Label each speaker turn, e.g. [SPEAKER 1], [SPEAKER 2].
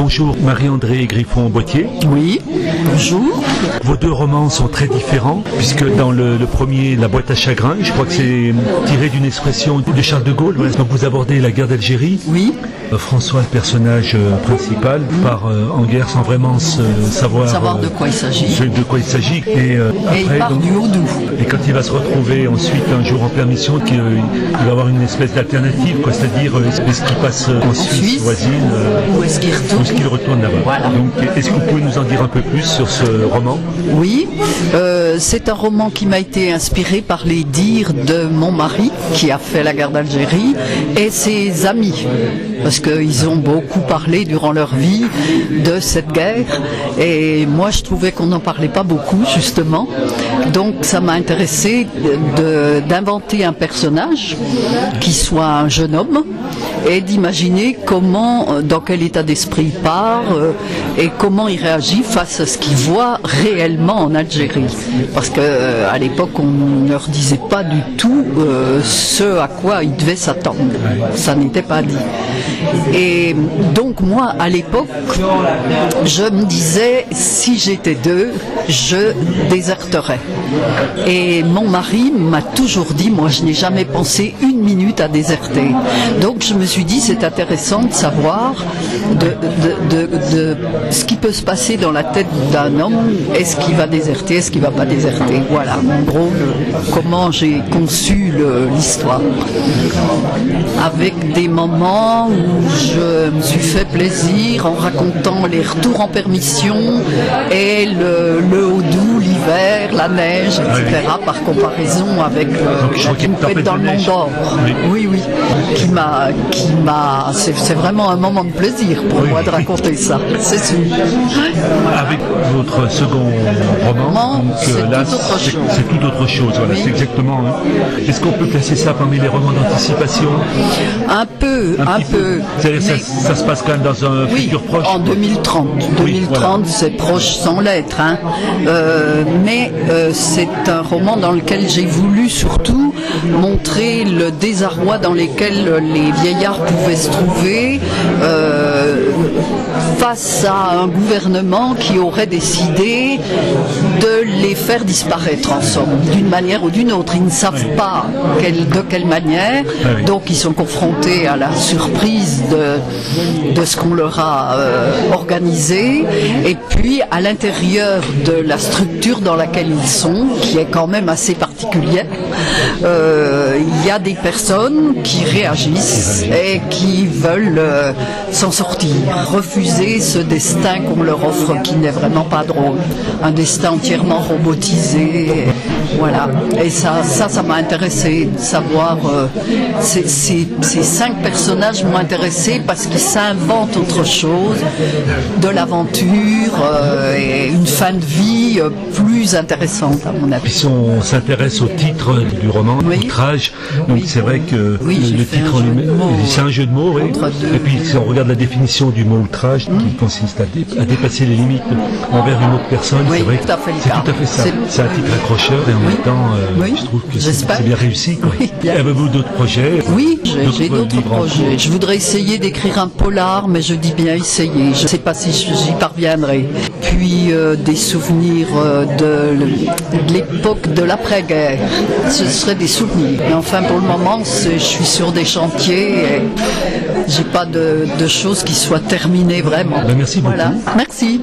[SPEAKER 1] Bonjour Marie-Andrée Griffon-Boitier.
[SPEAKER 2] Oui, bonjour.
[SPEAKER 1] Vos deux romans sont très différents, puisque dans le premier, La boîte à chagrin, je crois que c'est tiré d'une expression de Charles de Gaulle. Donc vous abordez la guerre d'Algérie.
[SPEAKER 2] Oui.
[SPEAKER 1] François, le personnage principal, part en guerre sans vraiment savoir
[SPEAKER 2] de quoi il s'agit.
[SPEAKER 1] Et après,
[SPEAKER 2] il part du Haut-Doubs.
[SPEAKER 1] Et quand il va se retrouver ensuite un jour en permission, il va avoir une espèce d'alternative, c'est-à-dire est-ce qu'il passe en Suisse voisine
[SPEAKER 2] ou est-ce qu'il
[SPEAKER 1] retourne là-bas.
[SPEAKER 2] Voilà.
[SPEAKER 1] Donc est-ce que vous pouvez nous en dire un peu plus sur ce roman?
[SPEAKER 2] Oui, c'est un roman qui m'a été inspiré par les dires de mon mari qui a fait la guerre d'Algérie et ses amis, parce qu'ils ont beaucoup parlé durant leur vie de cette guerre et moi je trouvais qu'on n'en parlait pas beaucoup justement, donc ça m'a intéressé d'inventer un personnage qui soit un jeune homme et d'imaginer dans quel état d'esprit il part et comment il réagit face à ce qu'il voit réellement en Algérie, parce qu'à l'époque on ne leur disait pas du tout ce à quoi ils devaient s'attendre, ça n'était pas dit. Et donc moi à l'époque je me disais, si j'étais d'eux je déserterais, et mon mari m'a toujours dit, moi je n'ai jamais pensé une minute à déserter, donc je me suis dit c'est intéressant de savoir de ce qui peut se passer dans la tête d'un homme, est-ce qu'il va déserter, est-ce qu'il va pas déserter, voilà en gros comment j'ai conçu l'histoire, avec des moments où je me suis fait plaisir en racontant les retours en permission et le Haut-Doubs, l'hiver, la neige, etc. Par comparaison avec la tempête dans le Mont d'Or. Oui, c'est vraiment un moment de plaisir pour moi de raconter ça, c'est sûr.
[SPEAKER 1] Avec votre second roman,
[SPEAKER 2] c'est
[SPEAKER 1] tout autre chose. Voilà, c'est exactement. Est-ce qu'on peut classer ça parmi les romans d'anticipation? Un peu. C'est-à-dire ça se passe quand même dans un futur proche.
[SPEAKER 2] En 2030. 2030, c'est proche sans l'être. Mais c'est un roman dans lequel j'ai voulu surtout montrer le désarroi dans lequel les vieillards pouvaient se trouver face à un gouvernement qui aurait décidé de les faire disparaître en somme, d'une manière ou d'une autre. Ils ne savent pas de quelle manière, donc ils sont confrontés à la surprise de ce qu'on leur a organisé, et puis à l'intérieur de la structure dans laquelle ils sont, qui est quand même assez particulière, il y a des personnes qui réagissent et qui veulent s'en sortir, refuser ce destin qu'on leur offre qui n'est vraiment pas drôle, un destin entièrement robotisé, voilà. Et ça m'a intéressé de savoir, ces 5 personnages m'ont intéressé parce qu'ils s'inventent autre chose, de l'aventure et une fin de vie plus intéressante à mon avis.
[SPEAKER 1] Puis si on s'intéresse au titre du roman, Outrage, donc c'est vrai que le titre c'est un jeu de mots, et puis si on regarde la définition du mot outrage, qui consiste à dépasser les limites envers une autre personne, c'est vrai que c'est tout à fait ça. C'est un titre accrocheur et en même temps, je trouve que c'est bien réussi. Avez-vous d'autres projets?
[SPEAKER 2] Oui, j'ai d'autres projets. Je voudrais essayer d'écrire un polar, mais je dis bien essayer. Je ne sais pas si j'y parviendrai. Puis des souvenirs de l'époque de l'après-guerre. Ce seraient des souvenirs. Et enfin, pour le moment, je suis sur des chantiers et j'ai pas de choses qui soient terminées vraiment.
[SPEAKER 1] Merci beaucoup.
[SPEAKER 2] Voilà. Merci.